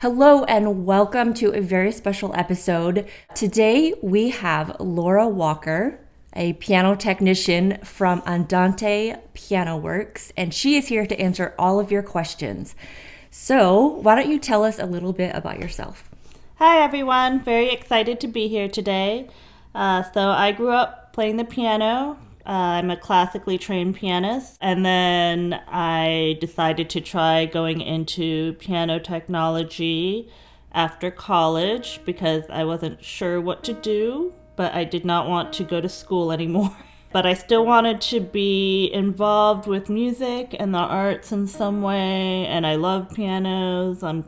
Hello and welcome to a very special episode. Today we have Laura Walker, a piano technician from Andante Piano Works, and she is here to answer all of your questions. So, why don't you tell us a little bit about yourself? Hi everyone, very excited to be here today. So I grew up playing the piano. I'm a classically trained pianist, and then I decided to try going into piano technology after college because I wasn't sure what to do, but I did not want to go to school anymore. But I still wanted to be involved with music and the arts in some way, and I love pianos. I'm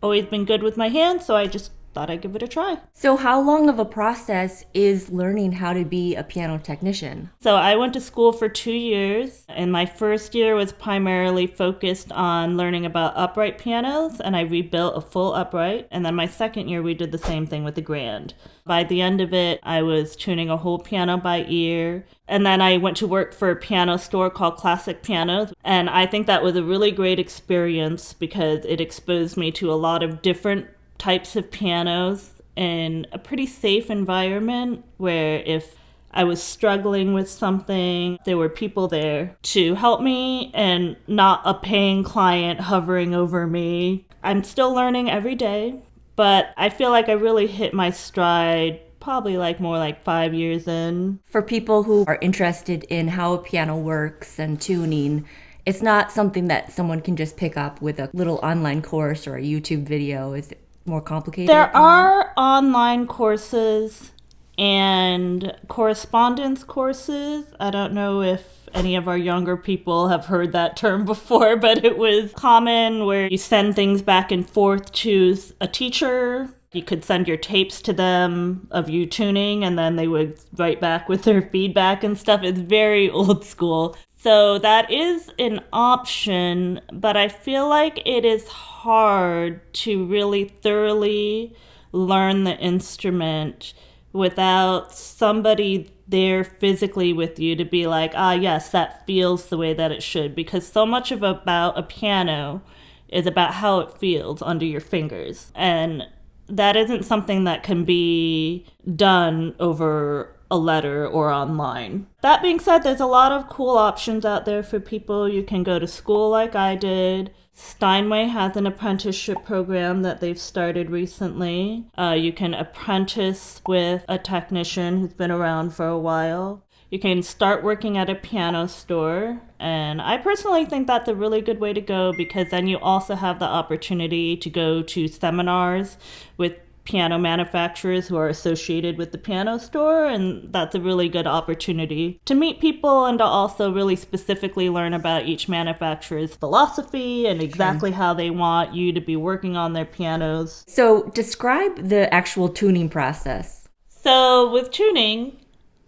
always been good with my hands, so I just thought I'd give it a try. So, how long of a process is learning how to be a piano technician? So I went to school for 2 years, and my first year was primarily focused on learning about upright pianos, and I rebuilt a full upright. And then my second year, we did the same thing with the grand. By the end of it, I was tuning a whole piano by ear. And then I went to work for a piano store called Classic Pianos. And I think that was a really great experience because it exposed me to a lot of different types of pianos in a pretty safe environment where if I was struggling with something, there were people there to help me and not a paying client hovering over me. I'm still learning every day, but I feel like I really hit my stride probably more like 5 years in. For people who are interested in how a piano works and tuning, it's not something that someone can just pick up with a little online course or a YouTube video. Is it more complicated? There are online courses and correspondence courses. I don't know if any of our younger people have heard that term before, but it was common where you send things back and forth to a teacher. You could send your tapes to them of you tuning, and then they would write back with their feedback and stuff. It's very old school. So that is an option, but I feel like it is hard to really thoroughly learn the instrument without somebody there physically with you to be like, yes, that feels the way that it should. Because so much about a piano is about how it feels under your fingers. And that isn't something that can be done over a letter or online. That being said, there's a lot of cool options out there for people. You can go to school like I did. Steinway has an apprenticeship program that they've started recently. You can apprentice with a technician who's been around for a while. You can start working at a piano store. And I personally think that's a really good way to go because then you also have the opportunity to go to seminars with piano manufacturers who are associated with the piano store, and that's a really good opportunity to meet people and to also really specifically learn about each manufacturer's philosophy and exactly how they want you to be working on their pianos. So, describe the actual tuning process. So, with tuning,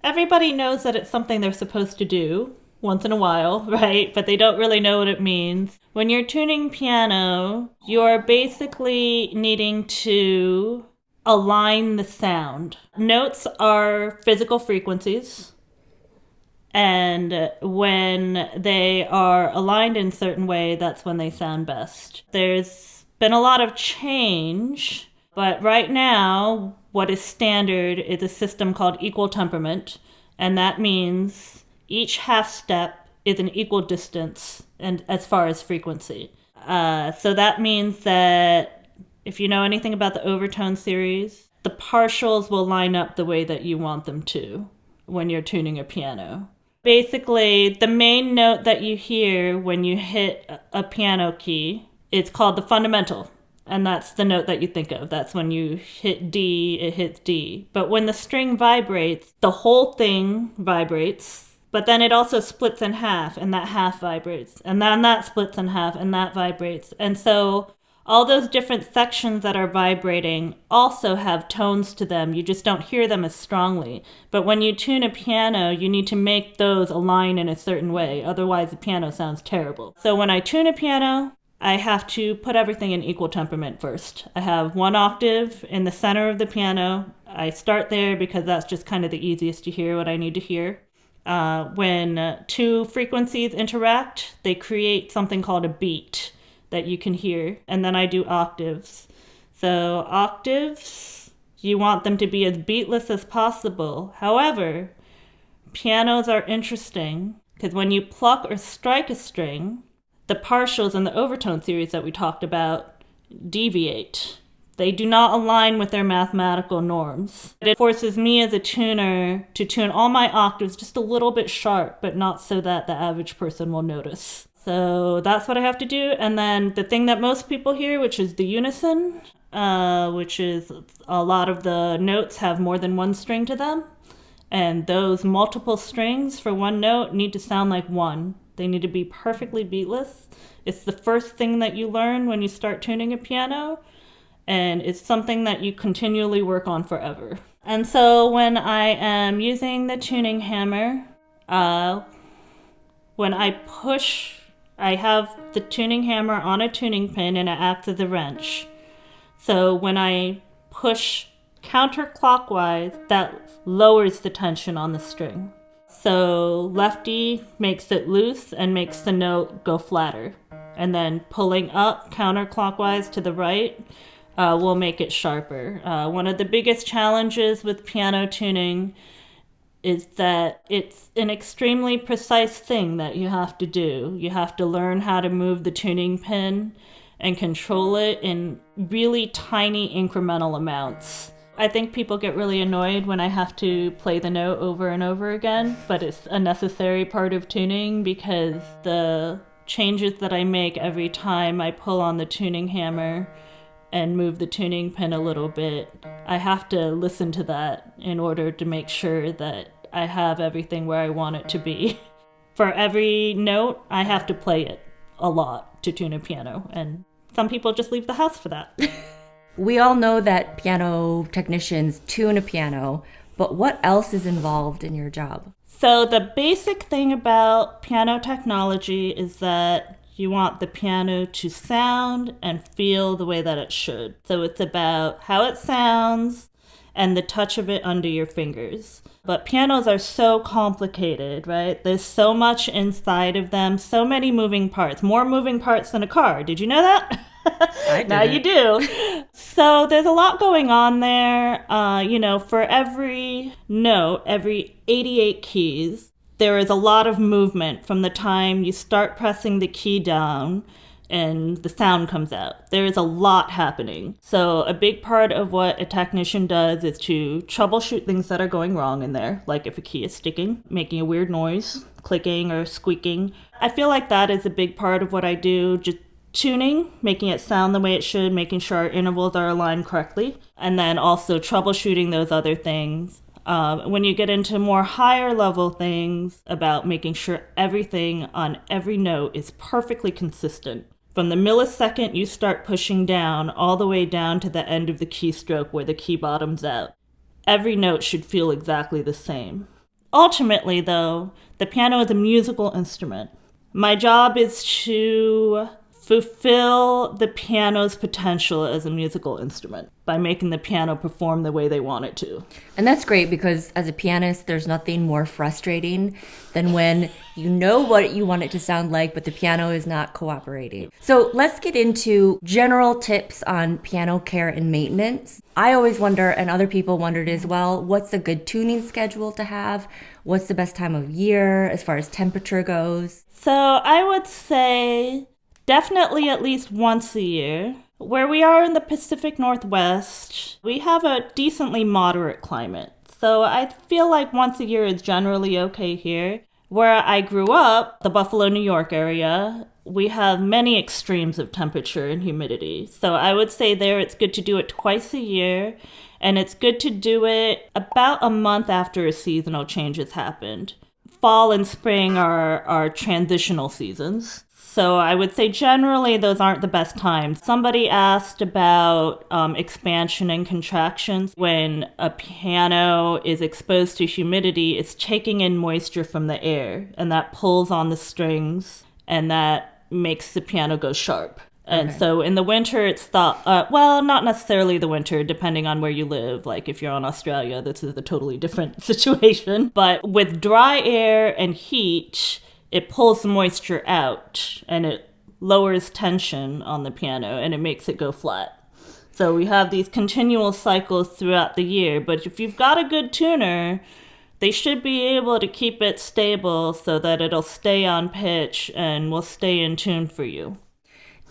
everybody knows that it's something they're supposed to do once in a while, right? But they don't really know what it means. When you're tuning piano, you're basically needing to align the sound. Notes are physical frequencies, and when they are aligned in a certain way, that's when they sound best. There's been a lot of change, but right now, what is standard is a system called equal temperament, and that means each half step is an equal distance and as far as frequency. So that means that if you know anything about the overtone series, the partials will line up the way that you want them to when you're tuning a piano. Basically, the main note that you hear when you hit a piano key, it's called the fundamental. And that's the note that you think of. That's when you hit D, it hits D. But when the string vibrates, the whole thing vibrates. But then it also splits in half, and that half vibrates. And then that splits in half, and that vibrates. And so all those different sections that are vibrating also have tones to them. You just don't hear them as strongly. But when you tune a piano, you need to make those align in a certain way. Otherwise, the piano sounds terrible. So when I tune a piano, I have to put everything in equal temperament first. I have one octave in the center of the piano. I start there because that's just kind of the easiest to hear what I need to hear. When two frequencies interact, they create something called a beat that you can hear. And then I do octaves. So octaves, you want them to be as beatless as possible. However, pianos are interesting because when you pluck or strike a string, the partials and the overtone series that we talked about deviate. They do not align with their mathematical norms. It forces me as a tuner to tune all my octaves just a little bit sharp, but not so that the average person will notice. So that's what I have to do. And then the thing that most people hear, which is the unison, which is a lot of the notes have more than one string to them. And those multiple strings for one note need to sound like one. They need to be perfectly beatless. It's the first thing that you learn when you start tuning a piano. And it's something that you continually work on forever. And so when I am using the tuning hammer, when I push, I have the tuning hammer on a tuning pin and it acts as a wrench. So when I push counterclockwise, that lowers the tension on the string. So lefty makes it loose and makes the note go flatter. And then pulling up counterclockwise to the right will make it sharper. One of the biggest challenges with piano tuning is that it's an extremely precise thing that you have to do. You have to learn how to move the tuning pin and control it in really tiny incremental amounts. I think people get really annoyed when I have to play the note over and over again, but it's a necessary part of tuning because the changes that I make every time I pull on the tuning hammer and move the tuning pin a little bit, I have to listen to that in order to make sure that I have everything where I want it to be. For every note, I have to play it a lot to tune a piano, and some people just leave the house for that. We all know that piano technicians tune a piano, but what else is involved in your job? So the basic thing about piano technology is that you want the piano to sound and feel the way that it should. So it's about how it sounds and the touch of it under your fingers. But pianos are so complicated, right? There's so much inside of them, so many moving parts, more moving parts than a car. Did you know that? Now you do. So there's a lot going on there. For every note, every 88 keys, there is a lot of movement from the time you start pressing the key down and the sound comes out. There is a lot happening. So a big part of what a technician does is to troubleshoot things that are going wrong in there, like if a key is sticking, making a weird noise, clicking or squeaking. I feel like that is a big part of what I do, just tuning, making it sound the way it should, making sure our intervals are aligned correctly, and then also troubleshooting those other things. When you get into more higher level things about making sure everything on every note is perfectly consistent. From the millisecond you start pushing down all the way down to the end of the keystroke where the key bottoms out, every note should feel exactly the same. Ultimately, though, the piano is a musical instrument. My job is to fulfill the piano's potential as a musical instrument by making the piano perform the way they want it to. And that's great because as a pianist, there's nothing more frustrating than when you know what you want it to sound like, but the piano is not cooperating. So let's get into general tips on piano care and maintenance. I always wonder, and other people wondered as well, what's a good tuning schedule to have? What's the best time of year as far as temperature goes? So I would say definitely at least once a year. Where we are in the Pacific Northwest, we have a decently moderate climate. So I feel like once a year is generally okay here. Where I grew up, the Buffalo, New York area, we have many extremes of temperature and humidity. So I would say there it's good to do it twice a year. And it's good to do it about a month after a seasonal change has happened. Fall and spring are transitional seasons. So I would say generally those aren't the best times. Somebody asked about expansion and contractions. When a piano is exposed to humidity, it's taking in moisture from the air, and that pulls on the strings, and that makes the piano go sharp. And so in the winter, it's thought, not necessarily the winter, depending on where you live. Like if you're in Australia, this is a totally different situation. But with dry air and heat, it pulls the moisture out and it lowers tension on the piano and it makes it go flat. So we have these continual cycles throughout the year. But if you've got a good tuner, they should be able to keep it stable so that it'll stay on pitch and will stay in tune for you.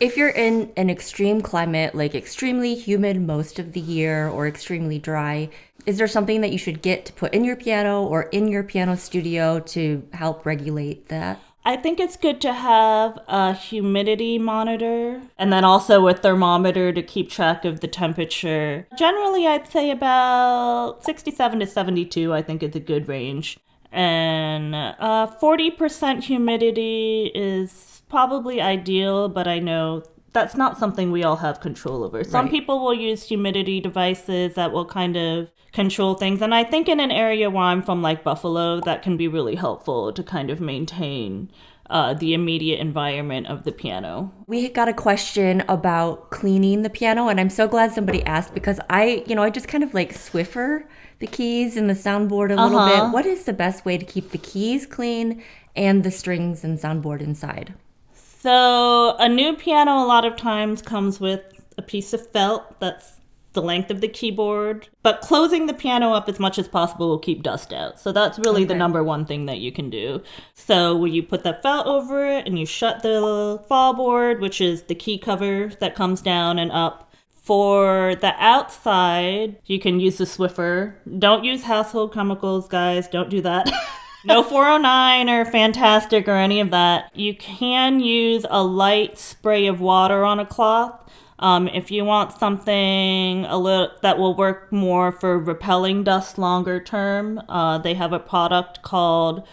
If you're in an extreme climate, like extremely humid most of the year or extremely dry, is there something that you should get to put in your piano or in your piano studio to help regulate that? I think it's good to have a humidity monitor and then also a thermometer to keep track of the temperature. Generally, I'd say about 67 to 72, I think is a good range. And 40% humidity is probably ideal, but I know that's not something we all have control over. Some people will use humidity devices that will kind of control things. And I think in an area where I'm from, like Buffalo, that can be really helpful to kind of maintain the immediate environment of the piano. We got a question about cleaning the piano, and I'm so glad somebody asked because I just kind of like Swiffer the keys and the soundboard a little bit. What is the best way to keep the keys clean and the strings and soundboard inside? So a new piano a lot of times comes with a piece of felt that's the length of the keyboard, but closing the piano up as much as possible will keep dust out. So that's really the number one thing that you can do. So when you put that felt over it and you shut the fall board, which is the key cover that comes down and up. For the outside, you can use the Swiffer. Don't use household chemicals, guys. Don't do that. No 409 or Fantastic or any of that. You can use a light spray of water on a cloth. If you want something that will work more for repelling dust longer term, they have a product called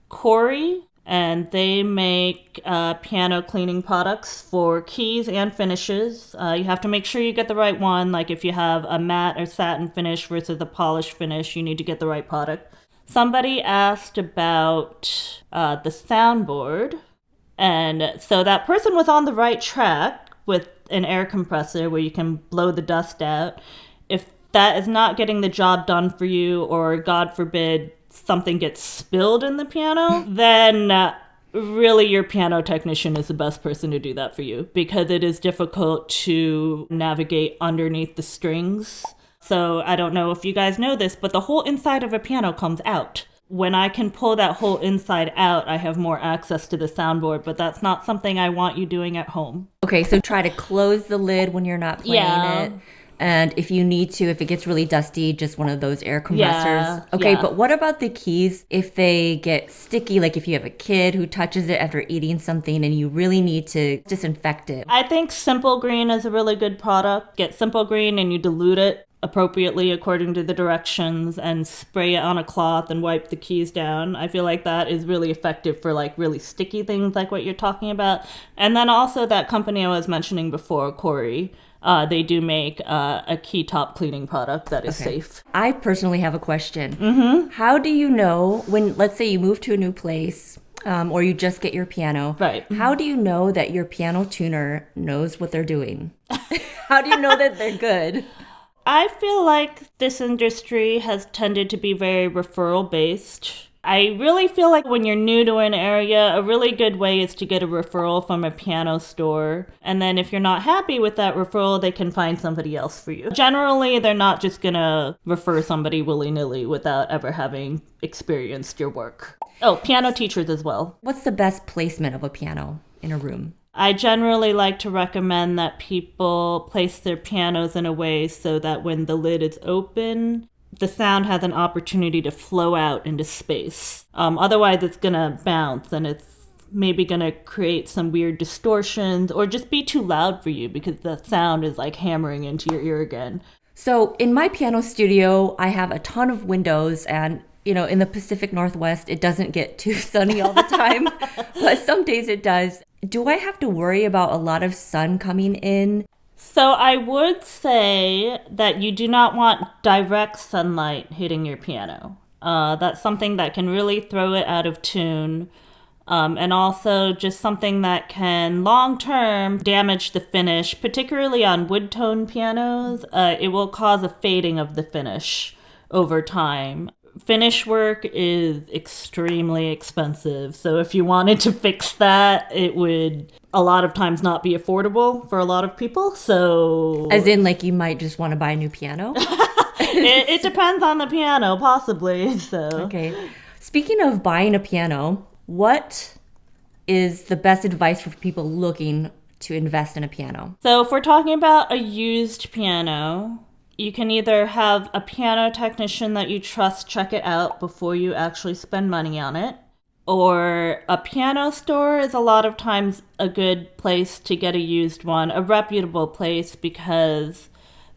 Cori, and they make piano cleaning products for keys and finishes. You have to make sure you get the right one. Like if you have a matte or satin finish versus a polished finish, you need to get the right product. Somebody asked about the soundboard, and so that person was on the right track with an air compressor where you can blow the dust out. If that is not getting the job done for you, or God forbid something gets spilled in the piano, then really your piano technician is the best person to do that for you, because it is difficult to navigate underneath the strings. So I don't know if you guys know this, but the whole inside of a piano comes out. When I can pull that whole inside out, I have more access to the soundboard, but that's not something I want you doing at home. Okay, so try to close the lid when you're not playing it. And if you need to, if it gets really dusty, just one of those air compressors. But what about the keys if they get sticky? Like if you have a kid who touches it after eating something and you really need to disinfect it. I think Simple Green is a really good product. Get Simple Green and you dilute it appropriately according to the directions and spray it on a cloth and wipe the keys down. I feel like that is really effective for like really sticky things like what you're talking about. And then also that company I was mentioning before, Cori, they do make a key top cleaning product that is safe. I personally have a question. How do you know when, let's say you move to a new place, or you just get your piano, how do you know that your piano tuner knows what they're doing? How do you know that they're good? I feel like this industry has tended to be very referral based. I really feel like when you're new to an area, a really good way is to get a referral from a piano store. And then if you're not happy with that referral, they can find somebody else for you. Generally, they're not just going to refer somebody willy-nilly without ever having experienced your work. Oh, piano teachers as well. What's the best placement of a piano in a room? I generally like to recommend that people place their pianos in a way so that when the lid is open, the sound has an opportunity to flow out into space. Otherwise, it's going to bounce and it's maybe going to create some weird distortions or just be too loud for you because the sound is like hammering into your ear again. So in my piano studio, I have a ton of windows, and in the Pacific Northwest, it doesn't get too sunny all the time, but some days it does. Do I have to worry about a lot of sun coming in? So I would say that you do not want direct sunlight hitting your piano. That's something that can really throw it out of tune. And also just something that can long-term damage the finish, particularly on wood-tone pianos. It will cause a fading of the finish over time. Finish work is extremely expensive. So if you wanted to fix that, it would a lot of times not be affordable for a lot of people. So as in, like, you might just want to buy a new piano? it depends on the piano, possibly. So Okay. Speaking of buying a piano, what is the best advice for people looking to invest in a piano? So if we're talking about a used piano, you can either have a piano technician that you trust check it out before you actually spend money on it. Or a piano store is a lot of times a good place to get a used one, a reputable place, because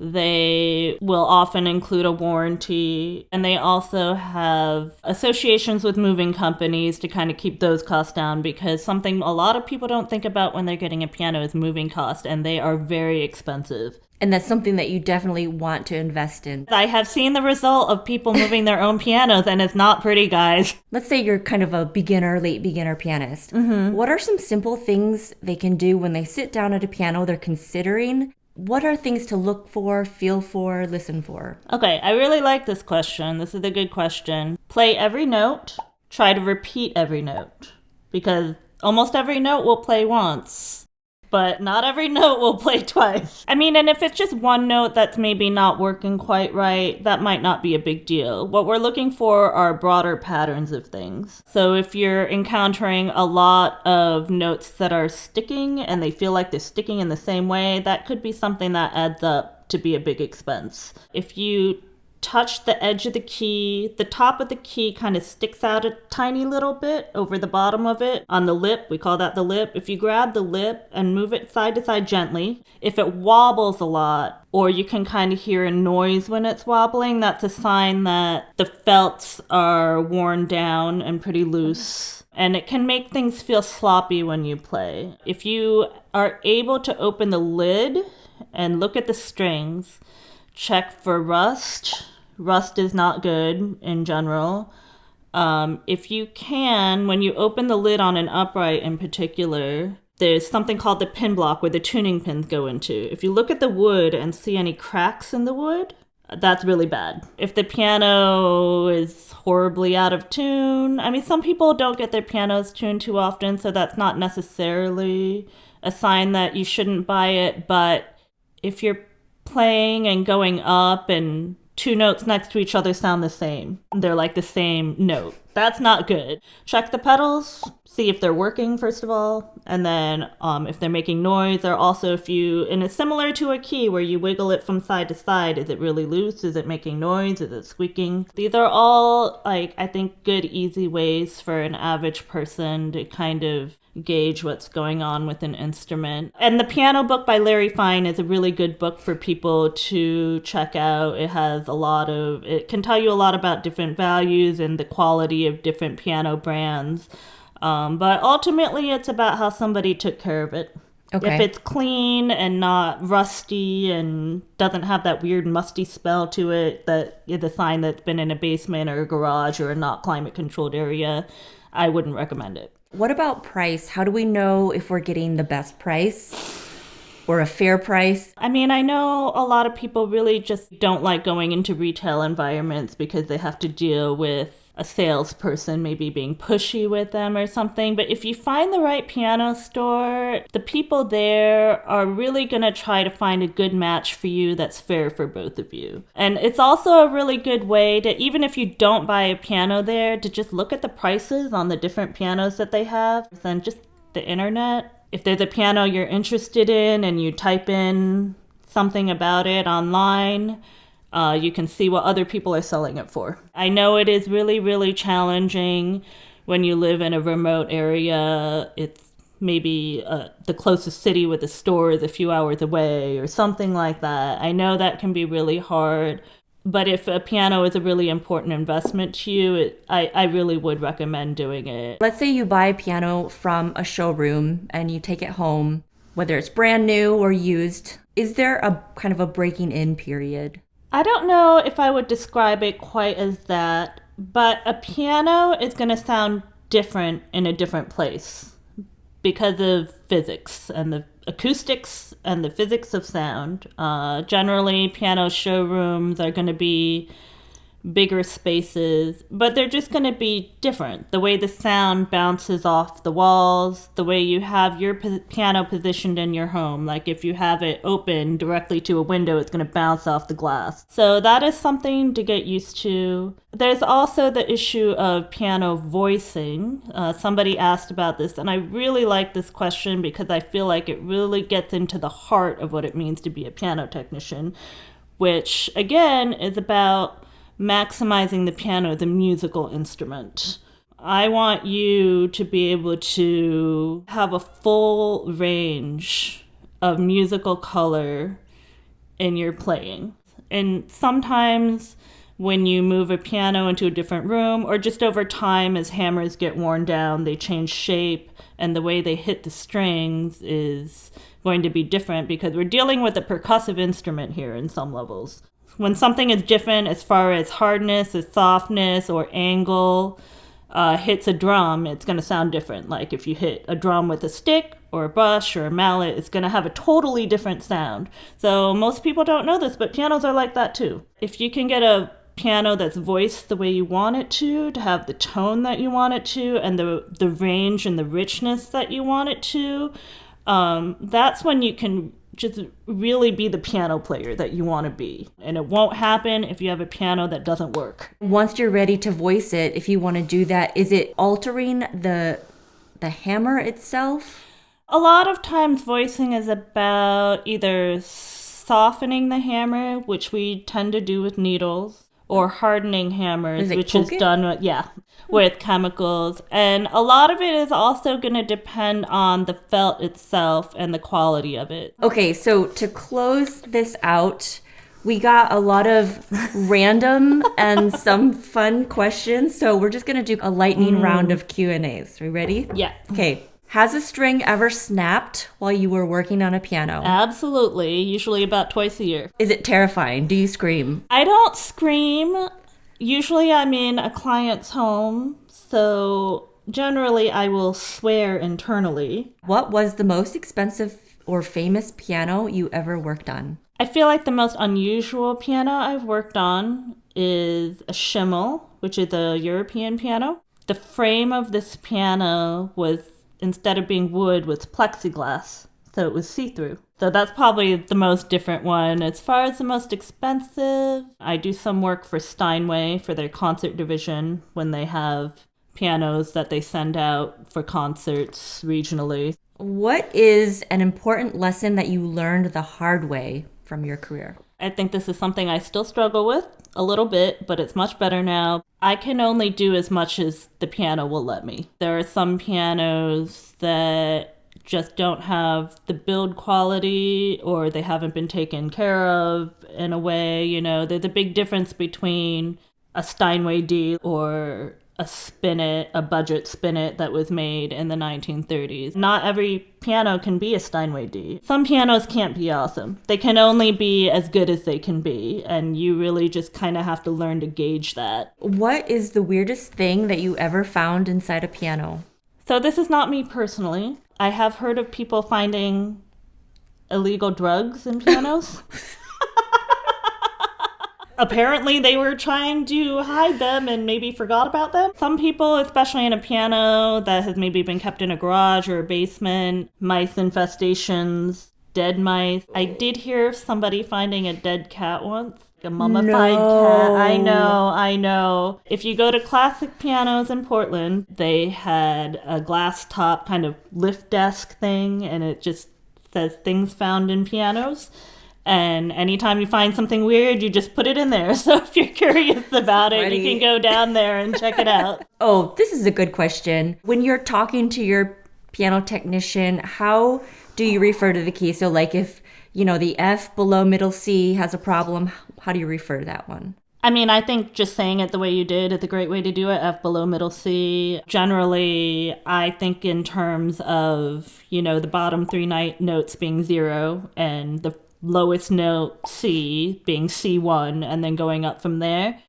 they will often include a warranty, and they also have associations with moving companies to kind of keep those costs down, because something a lot of people don't think about when they're getting a piano is moving cost, and they are very expensive. And that's something that you definitely want to invest in. I have seen the result of people moving their own pianos, and it's not pretty, guys. Let's say you're kind of a beginner, late beginner pianist. What are some simple things they can do when they sit down at a piano they're considering? What are things to look for, feel for, listen for? Okay, I really like this question. This is a good question. Play every note. Try to repeat every note. Because almost every note will play once, but not every note will play twice. I mean, and if it's just one note that's maybe not working quite right, that might not be a big deal. What we're looking for are broader patterns of things. So if you're encountering a lot of notes that are sticking and they feel like they're sticking in the same way, that could be something that adds up to be a big expense. If you touch the edge of the key, the top of the key kind of sticks out a tiny little bit over the bottom of it on the lip. We call that the lip. If you grab the lip and move it side to side gently, if it wobbles a lot, or you can kind of hear a noise when it's wobbling, that's a sign that the felts are worn down and pretty loose. And it can make things feel sloppy when you play. If you are able to open the lid and look at the strings, check for rust. Rust is not good in general. If you can, when you open the lid on an upright in particular, there's something called the pin block where the tuning pins go into. If you look at the wood and see any cracks in the wood, that's really bad. If the piano is horribly out of tune, I mean, some people don't get their pianos tuned too often, so that's not necessarily a sign that you shouldn't buy it. But if you're playing and going up and two notes next to each other sound the same, they're like the same note, that's not good. Check the pedals, see if they're working first of all, and then if they're making noise, or also if you, and it's similar to a key where you wiggle it from side to side, is it really loose, is it making noise, is it squeaking? These are all, like, I think good easy ways for an average person to kind of gauge what's going on with an instrument. And the Piano Book by Larry Fine is a really good book for people to check out. It has it can tell you a lot about different values and the quality of different piano brands. But ultimately it's about how somebody took care of it. Okay. If it's clean and not rusty and doesn't have that weird musty smell to it, that is a sign that it's been in a basement or a garage or a not climate controlled area, I wouldn't recommend it. What about price? How do we know if we're getting the best price or a fair price? I mean, I know a lot of people really just don't like going into retail environments because they have to deal with a salesperson maybe being pushy with them or something. But if you find the right piano store, the people there are really going to try to find a good match for you that's fair for both of you. And it's also a really good way to, even if you don't buy a piano there, to just look at the prices on the different pianos that they have. And just the internet. If there's a piano you're interested in and you type in something about it online, you can see what other people are selling it for. I know it is really, really challenging when you live in a remote area. It's maybe the closest city with a store is a few hours away or something like that. I know that can be really hard. But if a piano is a really important investment to you, I really would recommend doing it. Let's say you buy a piano from a showroom and you take it home, whether it's brand new or used. Is there a kind of a breaking in period? I don't know if I would describe it quite as that, but a piano is going to sound different in a different place because of physics and the acoustics and the physics of sound. Generally, piano showrooms are going to be bigger spaces, but they're just going to be different. The way the sound bounces off the walls, the way you have your piano positioned in your home. Like if you have it open directly to a window, it's going to bounce off the glass. So that is something to get used to. There's also the issue of piano voicing. Somebody asked about this, and I really like this question because I feel like it really gets into the heart of what it means to be a piano technician, which again is about maximizing the piano as a musical instrument. I want you to be able to have a full range of musical color in your playing. And sometimes when you move a piano into a different room, or just over time as hammers get worn down, they change shape, and the way they hit the strings is going to be different because we're dealing with a percussive instrument here in some levels. When something is different as far as hardness, or softness, or angle hits a drum, it's going to sound different. Like if you hit a drum with a stick or a brush or a mallet, it's going to have a totally different sound. So most people don't know this, but pianos are like that too. If you can get a piano that's voiced the way you want it to have the tone that you want it to, and the range and the richness that you want it to, that's when you can just really be the piano player that you want to be. And it won't happen if you have a piano that doesn't work. Once you're ready to voice it, if you want to do that, is it altering the hammer itself? A lot of times voicing is about either softening the hammer, which we tend to do with needles, or hardening hammers, which is done with chemicals. And a lot of it is also going to depend on the felt itself and the quality of it. Okay, so to close this out, we got a lot of random and some fun questions. So we're just going to do a lightning round of Q&As. Are we ready? Yeah. Okay. Has a string ever snapped while you were working on a piano? Absolutely. Usually about twice a year. Is it terrifying? Do you scream? I don't scream. Usually I'm in a client's home, so generally I will swear internally. What was the most expensive or famous piano you ever worked on? I feel like the most unusual piano I've worked on is a Schimmel, which is a European piano. The frame of this piano was, instead of being wood, was plexiglass, so it was see-through. So that's probably the most different one. As far as the most expensive, I do some work for Steinway for their concert division when they have pianos that they send out for concerts regionally. What is an important lesson that you learned the hard way from your career? I think this is something I still struggle with a little bit, but it's much better now. I can only do as much as the piano will let me. There are some pianos that just don't have the build quality, or they haven't been taken care of in a way. You know, there's a big difference between a Steinway D or a spinet, a budget spinet that was made in the 1930s. Not every piano can be a Steinway D. Some pianos can't be awesome. They can only be as good as they can be, and you really just kind of have to learn to gauge that. What is the weirdest thing that you ever found inside a piano? So this is not me personally. I have heard of people finding illegal drugs in pianos. Apparently they were trying to hide them and maybe forgot about them. Some people, especially in a piano that has maybe been kept in a garage or a basement, mice infestations, dead mice. I did hear of somebody finding a dead cat once. A mummified cat. I know. If you go to classic pianos in Portland, they had a glass top kind of lift desk thing, and it just says things found in pianos. And anytime you find something weird, you just put it in there. So if you're curious about it, you can go down there and check it out. Oh, this is a good question. When you're talking to your piano technician, how do you refer to the key? So like if, the F below middle C has a problem, how do you refer to that one? I mean, I think just saying it the way you did is a great way to do it. F below middle C. Generally, I think in terms of, the bottom three notes being 0 and the lowest note C being C1 and then going up from there.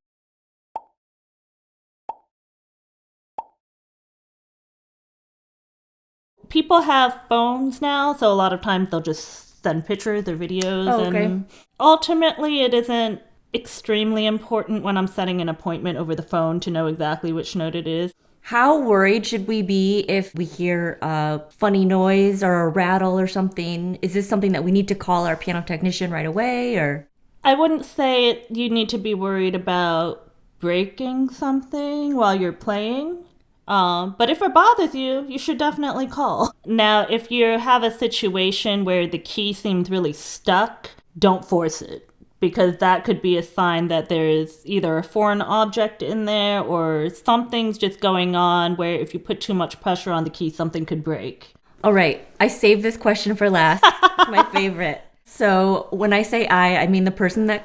People have phones now, so a lot of times they'll just send pictures or videos. Oh, okay. And ultimately, it isn't extremely important when I'm setting an appointment over the phone to know exactly which note it is. How worried should we be if we hear a funny noise or a rattle or something? Is this something that we need to call our piano technician right away, or? I wouldn't say you need to be worried about breaking something while you're playing. But if it bothers you, you should definitely call. Now, if you have a situation where the key seems really stuck, don't force it, because that could be a sign that there's either a foreign object in there or something's just going on where if you put too much pressure on the key, something could break. All right, I saved this question for last. It's my favorite. So when I say I mean the person that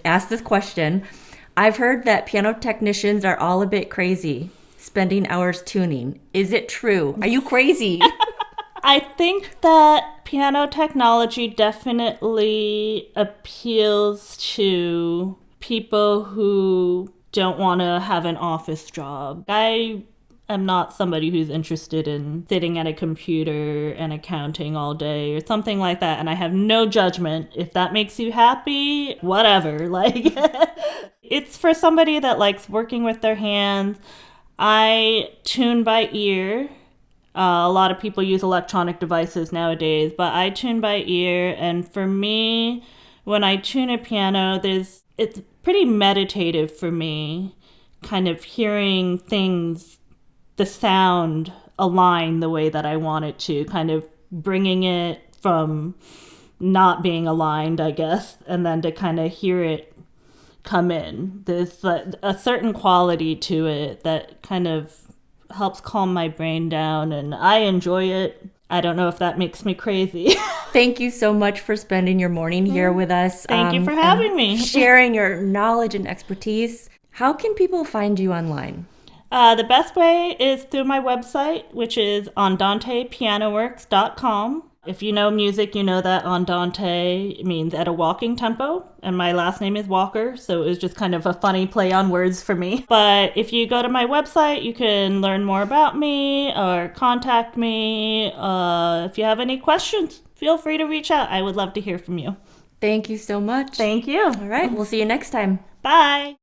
asked this question. I've heard that piano technicians are all a bit crazy, spending hours tuning. Is it true? Are you crazy? I think that piano technology definitely appeals to people who don't want to have an office job. I am not somebody who's interested in sitting at a computer and accounting all day or something like that, and I have no judgment. If that makes you happy, whatever. Like, it's for somebody that likes working with their hands. I tune by ear. A lot of people use electronic devices nowadays, but I tune by ear. And for me, when I tune a piano, it's pretty meditative for me, kind of hearing things, the sound align the way that I want it to, kind of bringing it from not being aligned, I guess, and then to kind of hear it come in. There's a certain quality to it that kind of helps calm my brain down, and I enjoy it. I don't know if that makes me crazy. Thank you so much for spending your morning here with us. Thank you for having me. Sharing your knowledge and expertise. How can people find you online? The best way is through my website, which is AndantePianoWorks.com. If you know music, you know that Andante means at a walking tempo, and my last name is Walker, so it was just kind of a funny play on words for me. But if you go to my website, you can learn more about me or contact me. If you have any questions, feel free to reach out. I would love to hear from you. Thank you so much. Thank you. All right, we'll see you next time. Bye.